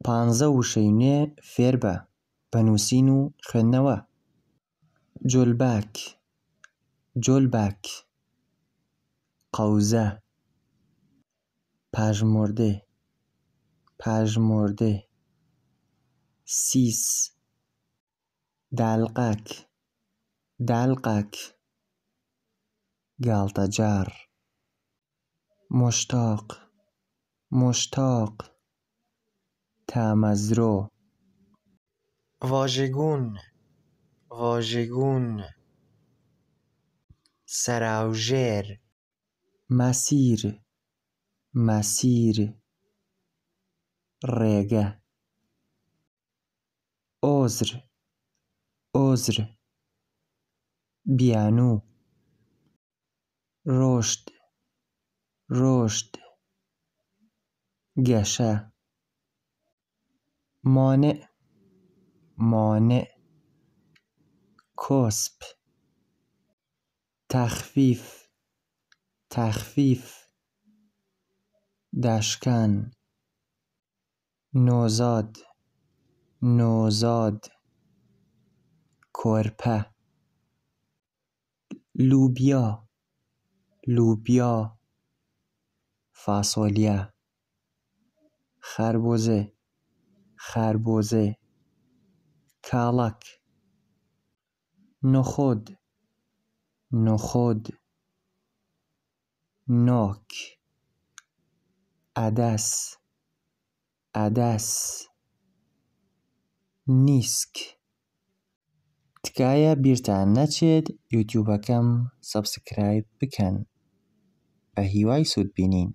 پانزە وشەی نوێ فێر بە بەنووسین و خوێندنەوە. جۆلباک، جۆلباک. قەوزە، پاژمۆردێ، پاژمۆردێ. سیس، دالقاک، دالقاک. گاڵتەجار، مشتاق، مشتاق. تامەزرۆ، واژگون، واژگون. سەراوژێر، مەسیر، مەسیر. ڕێگە، عۆزر، عۆزر. بیانوو، ڕۆشت، ڕۆشت. گەشە، مانع، مانع. کۆسپ، تەخفیف، تەخفیف. داشکان، نۆزاد، نۆزاد. کۆرپە، لوبیا، لوبیا. فاسۆلیا، خەربووزێ، خەربووزێ. کاڵەک، نخود، نخود. نۆک، ئەدەس، ئەدەس. نیسک. تکایە بیرتان نەچێت یوتیوبەکەم سەبسکرایب بکەن. بە هیوای سوودبینین.